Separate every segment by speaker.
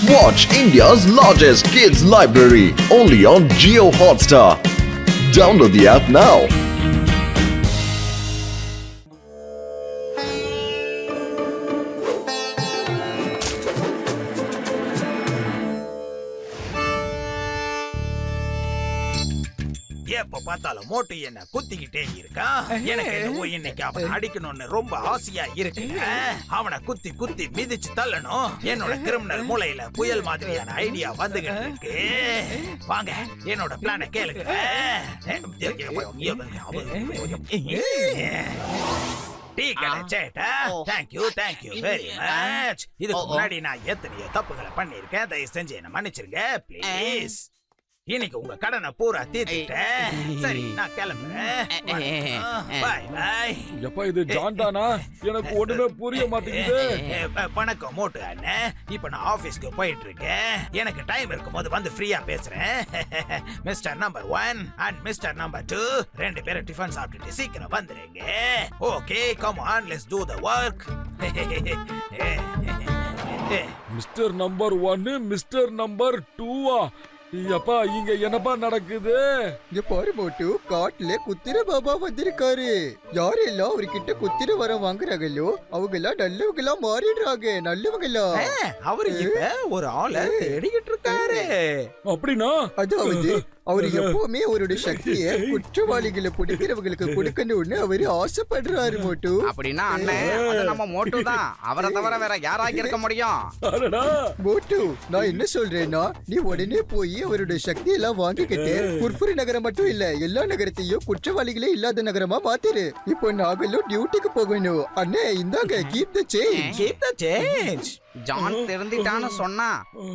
Speaker 1: Watch India's largest kids library only on Jio Hotstar. Download the app now.
Speaker 2: எப்ப பார்த்தாலும் மோட்டு என்ன குத்திக்கிட்டே இருக்கா. எனக்கு என்னவோ இன்னைக்கு அவனை அடிக்கணும்னு ரொம்ப ஆசையா இருக்கு. அவனை குத்தி குத்தி மிதிச்சு தள்ளணும். என்னோட கிரிமினல் மூளையில புயல் மாதிரியான ஐடியா வந்துகிட்டு இருக்கு. வாங்க என்னோட பிளான கேளுங்க. டீ கடை சேட்டா, தேங்க்யூ வெரி மச். இதுக்கு முன்னாடி நான் எத்தனையோ தப்புகளை பண்ணிருக்கேன். தயவு செஞ்சு என்ன மன்னிச்சிருங்க ப்ளீஸ். இன்னைக்கு உங்க கடனை பூரா தீர்த்துட்டேன். சரி நான் கிளம்புறேன். பாய் பாய்.
Speaker 3: எப்பா இது ஜான் தானா? எனக்கு ஒண்ணுமே புரிய மாட்டேங்குது.
Speaker 2: வணக்கம் மோட்டு அண்ணன். இப்ப நான் ஆபீஸ்க்கு போயிட்டு இருக்கேன். எனக்கு டைம் இருக்கும்போது வந்து ஃப்ரீயா பேசுறேன். Mister number 1 and mister number 2 ரெண்டு பேரும் டிஃபன் சாப்பிட்டுட்டு சீக்கிரம் வந்துருங்க. Okay come on let's to the work.
Speaker 3: Mister number 1 mister number 2 அப்பா இங்க என்னப்பா நடக்குது?
Speaker 4: இங்க பாரு மோட்டு, காட்டுல குத்திர பாபா வந்திருக்காரு. யாரெல்லாம் அவர்கிட்ட குத்திர வரம் வாங்குறாங்களோ அவங்க எல்லாம் நல்லவங்களா மாறிடுறாங்க. நல்லவங்களா
Speaker 2: அவரு இப்ப ஒரு ஆளை தேடிக்கிட்டு இருக்காரு.
Speaker 3: அப்படின்னா
Speaker 4: அதாவது அவரு எப்பவுமே அவருடைய சக்தியை குற்றவாளிகளை பிடிக்கிறவங்களுக்கு கொடுக்கணும்னு அவரு ஆசைப்படுறாரு மோட்டு.
Speaker 5: அப்படின்னா அண்ணன் அது நம்ம மோட்டு தான். அவரை தவிர வேற யாராக இருக்க முடியும்?
Speaker 4: மோட்டு நான் என்ன சொல்றேன்னா, நீ உடனே போய் அவருடைய சக்தி எல்லாம் வாங்கிக்கிட்டு குர்ஃபுரி நகரம் மட்டும் இல்ல எல்லா நகரத்தையும் குற்றவாளிகளே இல்லாத நகரமா மாத்திரு. இப்போ நாங்களும் டியூட்டிக்கு போகணும். அண்ணே இந்தாங்க கீப் தி சேஞ்ச்.
Speaker 5: ஜான் திருந்திட்டான்னு சொன்னா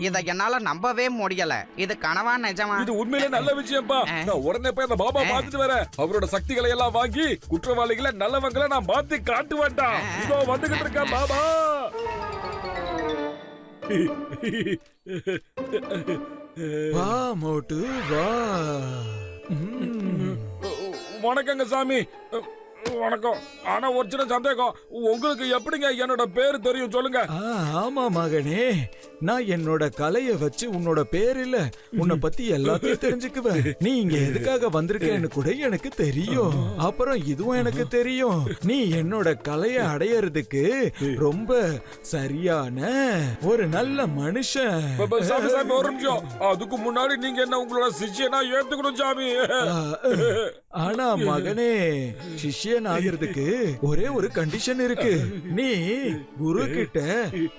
Speaker 5: இத என்னால நம்பவே முடியல. இது கனவா நிஜமா?
Speaker 3: இது உண்மையிலே நல்ல விஷயம்ப்பா. நான் உடனே போய் அந்த பாபா பார்த்துட்டு வரேன். அவரோட சக்திகளை எல்லாம் வாங்கி குற்றவாளிகளை நல்லவங்களை நான் மாத்தி காட்டுவேன்டா. இதோ வந்துகிட்டு இருக்கேன் பாபா.
Speaker 2: வா மோட்டு வா.
Speaker 3: வணக்கங்க சாமி. வணக்கம். ஆனா ஒரு சின்ன சந்தேகம், உங்களுக்கு எப்படிங்க என்னோட பேரு தெரியும் சொல்லுங்க?
Speaker 2: ஆமா மகனே, நான் என்னோட கலைய வச்சு உன்னோட பேர் இல்ல உன்னை பத்தி எல்லாத்தையும் தெரிஞ்சுக்குவேன். நீ இங்க எதுக்காக வந்திருக்கேன்னு கூட எனக்கு தெரியும். அப்புறம் இதுவும் எனக்கு தெரியும். நீ என்னோட கலைய அடையறதுக்கு ரொம்ப சரியான ஒரு நல்ல மனுஷன்.
Speaker 3: சாமி சாமி ஒரு நிமிஷம். அதுக்கு முன்னாடி நீங்க என்ன உங்களோட சிஷ்யனா ஏத்துக்கணும் சாமி.
Speaker 2: ஆனா மகனே, சிஷ்யன் ஆகிறதுக்கு ஒரே ஒரு கண்டிஷன் இருக்கு. நீ குரு கிட்ட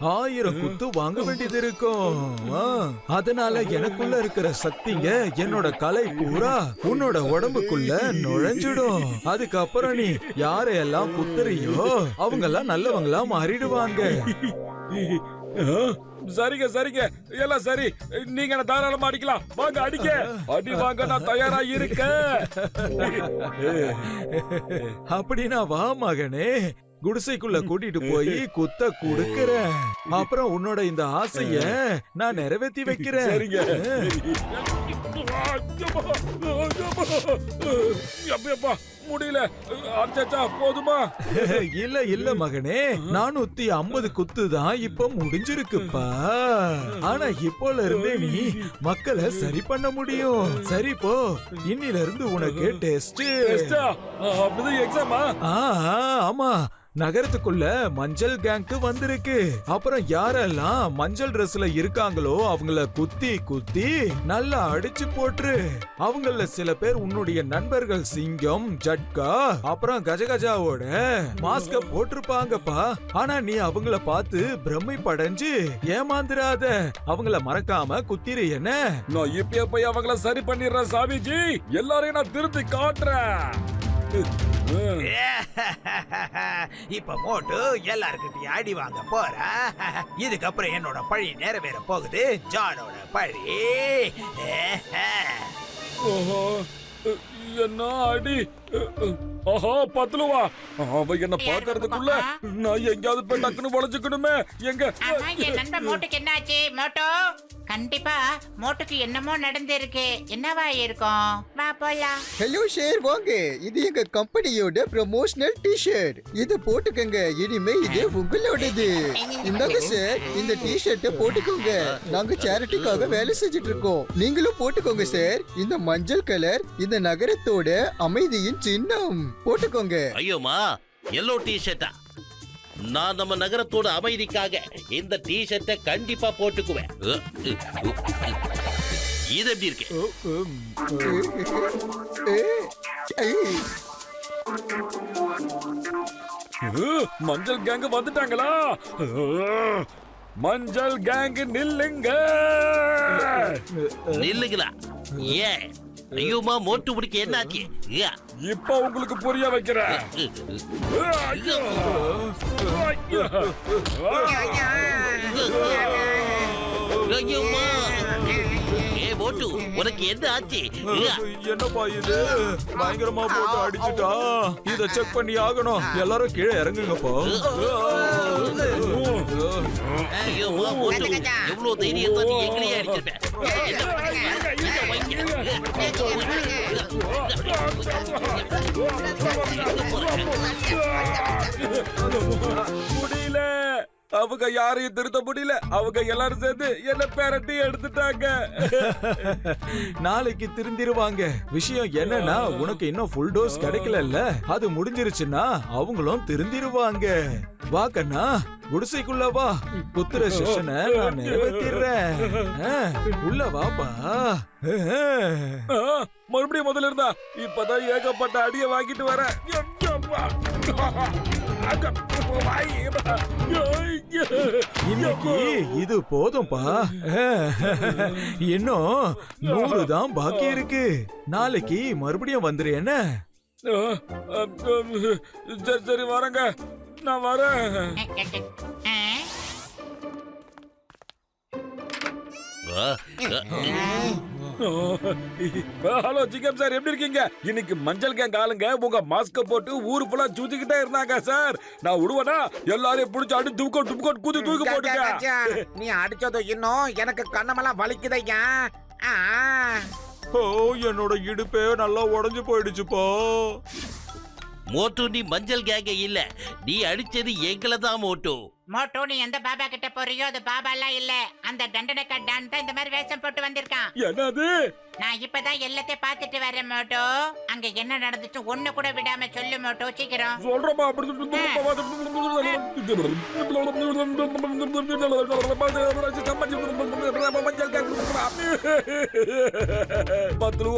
Speaker 2: 1000 குத்து வாங்க வேண்டியது இருக்கும். அதனால எனக்குள்ள இருக்கிற சக்திங்க என்னோட கலை பூரா உன்னோட உடம்புக்குள்ள நுழைஞ்சிடும். அதுக்கப்புறம் நீ யாரையெல்லாம் குத்துறியோ அவங்க எல்லாம் நல்லவங்களா மாறிடுவாங்க.
Speaker 3: சரிங்க சரிங்க எல்லாம் சரி. நீங்க என்ன தாராளமா அடிக்கலாம். வாங்க அடிக்க. அடி வாங்க நான் தயாரா இருக்கேன்.
Speaker 2: அப்படின்னா வா மகனே, குடிசைக்குள்ள கூட்டிட்டு போய் குத்த குடுக்கறேன். அப்புறம் உன்னோட இந்த ஆசைய நான் நிறைவேற்றி வைக்கிறேன்.
Speaker 3: சரிங்க. முடியல. அச்சா போதுமா?
Speaker 2: இல்ல மகனே, 450 குத்து தான் இப்ப முடிஞ்சிருக்குப்பா. ஆனா இப்போல இருந்தே நீ மக்களை சரி பண்ண முடியும். சரி போ, இன்னில இருந்து உனக்கு டெஸ்ட்.
Speaker 3: அப்படிதான் எக்ஸாமா?
Speaker 2: ஆமா, நகரத்துக்குள்ள மஞ்சள் கேங்க் வந்திருக்கு. அப்புறம் யாரெல்லாம் மஞ்சள் ட்ரெஸ்ல இருக்காங்களோ அவங்கள குத்தி குத்தி நல்லா அடிச்சு போட்டுரு. அவங்கள சில பேர் உன்னுடைய நண்பர்கள் சிங்கம், ஜட்கா, அப்புறம் கஜகஜாவோட மாஸ்க போட்டிருப்பாங்கப்பா. ஆனா நீ அவங்கள பார்த்து பிரமை படைஞ்சு ஏமாந்துராத. அவங்கள மறக்காம குத்திரு. என்ன
Speaker 3: நான் இப்ப போய் அவங்கள சரி பண்ணிடுறேன் சாமிஜி. எல்லாரையும் நான் திருத்தி காட்டுறேன்.
Speaker 2: இப்ப மோட்டு எல்லாருக்கிட்டையும் அடி வாங்க போற. இதுக்கப்புறம் என்னோட பழி நிறைவேற போகுது. ஜானோட பழி.
Speaker 3: என்ன அடி. ஆஹா பத்துலுவா. அவ என்ன பாக்குறதுக்குள்ள நான் எங்கயாவது போய் டக்குன்னு உழைச்சுக்கணுமே. எங்க
Speaker 6: என் நண்பன் மோட்டுக்கு என்னாச்சு? மோட்டோ கண்டிப்பா மோட்டுக்கு என்னமோ நடந்திருக்கு. என்னவா இருக்கும்? வா போலாம்.
Speaker 4: ஹலோ ஷேர் வாங்க, இது எங்க கம்பெனியோட ப்ரமோஷனல் டி-ஷர்ட். இது போட்டுக்கங்க, இனிமே இது உங்களோடது. இந்தாங்க சார், இந்த டி-ஷர்ட்டை போட்டுக்கோங்க. நாங்க சேரிட்டிக்காக வேலை செஞ்சுட்டு இருக்கோம். நீங்களும் போட்டுக்கோங்க சார். இந்த மஞ்சள் கலர் இந்த நகரத்தோட அமைதியின் சின்னம். போட்டுக்கோங்க.
Speaker 7: ஐயோமா, எல்லோ டி-ஷர்ட்டா? நான் நம்ம நகரத்தோட அமைதிக்காக இந்த டி-ஷர்ட்டை கண்டிப்பா போட்டுக்குவேன். இது எப்படி இருக்கு?
Speaker 3: மஞ்சள் கேங் வந்துட்டாங்களா? மஞ்சள் கேங் நில்லுங்க.
Speaker 7: நில்லுங்களா? ஏன்? ஐயோமா, மோட்டு முடிக்க என்னாச்சு?
Speaker 3: இப்ப உங்களுக்கு புரிய வைக்கிறேன்.
Speaker 7: ஐயோமா, ஏ மோட்டு, உனக்கு என்ன ஆச்சு?
Speaker 2: என்னப்பா இது? பயங்கரமா போட்டு அடிச்சுட்டா. இத செக் பண்ணி ஆகணும். எல்லாரும் கீழே இறங்குங்கப்பா.
Speaker 7: ஐயோமா மோட்டு, எவ்வளவு தைரியத்தை நீ எங்களையே அடிச்சிருப்ப.
Speaker 3: முடியல, அவங்க யாரையும் திருத்த முடியல. அவங்க எல்லாரும் சேர்ந்து என்ன பேரட்டி எடுத்துட்டாங்க.
Speaker 2: நாளைக்கு திருந்திருவாங்க. விஷயம் என்னன்னா, உனக்கு இன்னும் ஃபுல் டோஸ் கிடைக்கலல்ல. அது முடிஞ்சிருச்சுன்னா அவங்களும் திருந்திருவாங்க. வா கண்ணா, குடிசைக்குள்ள வா. புத்திர செஷனை நான் நிறைவேற்றிடுறேன். உள்ள வாப்பா.
Speaker 3: மறுபடியும் முதல்ல இருந்தா. இப்பதான் ஏகப்பட்ட அடிய வாங்கிட்டு வரேன்.
Speaker 2: இன்னைக்கு இது போதும்பா. இன்னும் 100 தான் பாக்கி இருக்கு. நாளைக்கு மறுபடியும் வந்துரு. என்ன?
Speaker 3: சரி சரி, வரேங்க. நான் வரேன். ஹலோ சிங்கம் சார், எப்படி இருக்கீங்க? இன்னைக்கு மஞ்சள் கேங் ஆளுங்க உங்க மாஸ்க போட்டு ஊரு ஃபுல்லா சுத்திக்கிட்டே இருந்தாங்க சார். நான் விடுவேனா? எல்லாரையும் பிடிச்சி அடி தூக்க துக்க குதி தூக்கி போட்டுங்க.
Speaker 5: நீ அடிச்சது இன்னும் எனக்கு கண்ணமெல்லாம் வலிக்குதையா.
Speaker 2: ஓ, என்னோட இடுப்பே நல்லா உடைஞ்சு போயிடுச்சுப்பா.
Speaker 7: மோட்டு, நீ மஞ்சள் கேங்க இல்ல, நீ அடிச்சது எங்களை தான் மோட்டு.
Speaker 6: மோட்டு, நீ எந்த பாபா கிட்ட போறியோ அது பாபா எல்லாம் இல்ல. அந்த தண்டனைக்கா டான் தான் இந்த மாதிரி வேஷம் போட்டு வந்திருக்கான்.
Speaker 3: என்னது?
Speaker 6: நான் இப்பதான் எல்லாத்தையும் பாத்துட்டு வரேன் மோட்டு. அங்க என்ன நடந்துச்சு ஒண்ணு கூட விடாம சொல்லு மோட்டு, சீக்கிரம்.
Speaker 3: சொல்றமா.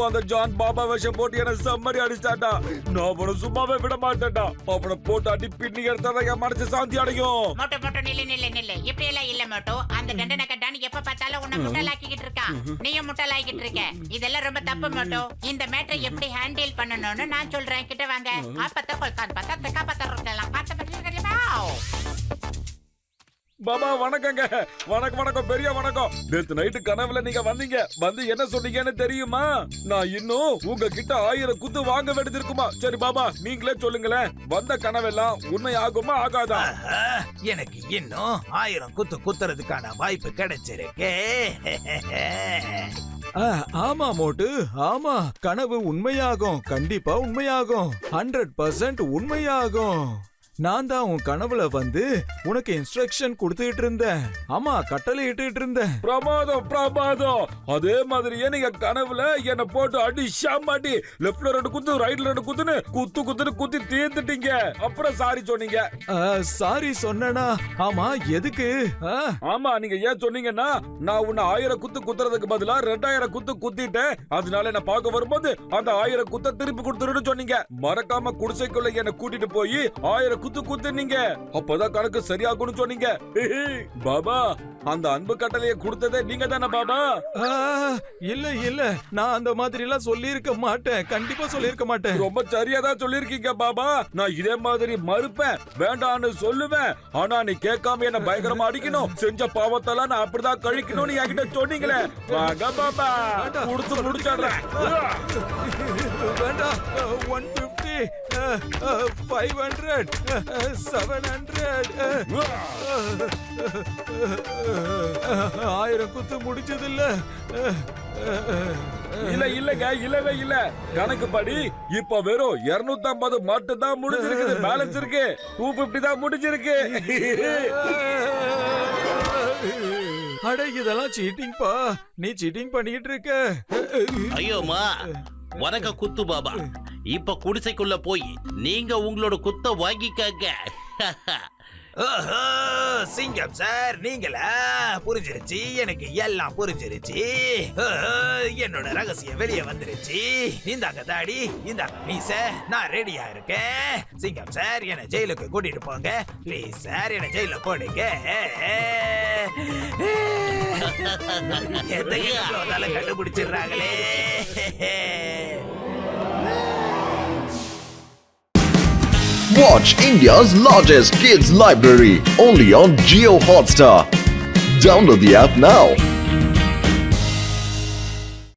Speaker 3: அந்த ஜான் பாபா வேஷம் போட்டு என்ன செம்மறி அடிச்சாட்டா. நான் அவனை சும்மாவே விட மாட்டேன்டா. அவனை போட்டு அடி பின்னி எடுத்தா என் மனசு சாந்தி அடையும்.
Speaker 6: மோட்டு மோட்டு, நில்லு நில்லு நில்லு. இப்படி எல்லாம் இல்ல மோட்டு. அந்த தண்டனைக்கா டான் எப்ப பார்த்தாலும் உன்னை முட்டலாக்கிட்டு இருக்கான். நீயும் முட்டலாக்கிட்டு இருக்க. இதெல்லாம் ரொம்ப தப்பு மோட்டு. இந்த மேட்டரை எப்படி ஹேண்டில் பண்ணணும்னு நான் சொல்றேன். கிட்ட வாங்க. ஆப்பத்த கொல்தான் பார்த்தா தெக்கா பார்த்தா ரொட்டலாம் பார்த்து பற்றி.
Speaker 3: பாபா வணக்கங்க. வணக்கம் பெரிய வணக்கம். நேத்து நைட்டு கனவுல நீங்க வந்தீங்க. வந்து என்ன சொன்னீங்கன்னு தெரியுமா? நான் இன்னும் உங்ககிட்ட 1000 குத்து வாங்க வேண்டியது இருக்குமா? சரி பாபா, நீங்களே சொல்லுங்களேன். வந்த கனவெல்லாம் உண்மை ஆகுமா ஆகாதா?
Speaker 8: எனக்கு இன்னும் 1000 குத்து குத்துறதுக்கான வாய்ப்பு கிடைச்சிருக்கு.
Speaker 2: ஆமா மோட்டு, ஆமா. கனவு உண்மையாகும். கண்டிப்பா உண்மையாகும். 100% உண்மையாகும். நான் தான் உன் கனவுல வந்து உனக்கு இன்ஸ்ட்ரக்ஷன் கொடுத்துட்டு இருந்தேன். ஆமா, கட்டளை இட்டுட்டு இருந்தேன்.
Speaker 3: பிரமாதம். அதே மாதிரியே நீங்க கனவுல என்ன போட்டு அடி ஷாமாடி லெஃப்ட்ல 2 குத்து, ரைட்ல 2 குத்துன்னு குத்தி தீர்ந்துட்டீங்க. அப்புறம் சாரி சொன்னீங்க.
Speaker 2: சாரி சொன்னனா? ஆமா, எதுக்கு?
Speaker 3: ஆமா, நீங்க ஏன் சொன்னீங்கன்னா, நான் உன்னை 1000 குத்து குத்துறதுக்கு பதிலா 2000 குத்து குத்திட்டேன். அதனால என்ன பார்க்க வரும்போது அந்த 1000 குத்த திருப்பி கொடுத்துருன்னு சொன்னீங்க. மறக்காம குடிசைக்குள்ள என்ன கூட்டிட்டு போய் 1000 குத்து நீங்க. அப்பதான் கணக்கு சரியாகும்னு சொன்னீங்க. பாபா, அந்த அன்பு கட்டளையை கொடுத்ததே நீங்க தானே பாபா?
Speaker 2: இல்ல, நான் அந்த மாதிரி எல்லாம் சொல்லியிருக்க மாட்டேன். கண்டிப்பா சொல்லியிருக்க மாட்டேன்.
Speaker 3: ரொம்ப சரியாதான் சொல்லிருக்கீங்க பாபா. நான் இதே மாதிரி மறுப்பேன், வேண்டான்னு சொல்லுவேன். ஆனா நீ கேட்காம என்ன பயங்கரமா அடிக்கணும், செஞ்ச பாவத்தெல்லாம் நான் அப்படிதான் கழிக்கணும்னு என்கிட்ட சொன்னீங்களே. வாங்க பாபா, கொடுத்து முடிச்சிடுறேன்.
Speaker 2: வேண்டாம். 150 500 700 1000 குத்து முடிச்சது இல்ல.
Speaker 3: இல்லங்க இல்லவே இல்ல. கணக்கு படி இப்ப வெறும் 250 மட்டும் தான் முடிஞ்சிருக்கு. பேலன்ஸ் இருக்கு 250 தான் முடிஞ்சிருக்கு.
Speaker 2: அட இதெல்லாம் சீட்டிங் பா. நீ சீட்டிங் பண்ணிட்டு இருக்க.
Speaker 7: ஐயோமா வணக்க குத்து பாபா. இப்ப குடிசைக்குள்ள போய் நீங்க உங்களோட குத்த வாங்கிக்கங்க.
Speaker 8: ஓஹோ, சிங்கம் சார் நீங்களா? புரிஞ்சிருச்சு, எனக்கு எல்லாம் புரிஞ்சிருச்சு. ஓஹோ, என்னோட ரகசியம் வெளியே வந்துருச்சு. இந்தாங்க தாடி, இந்தாங்க மீச, நான் ரெடியா இருக்கேன். சிங்கம் சார் என்ன ஜெயிலுக்கு கூட்டிட்டு போங்க ப்ளீஸ் சார், என்ன ஜெயில போடுங்க. எந்த கண்டுபிடிச்சிடுறாங்களே.
Speaker 1: Watch India's largest kids library only on Jio Hotstar. Download the app now.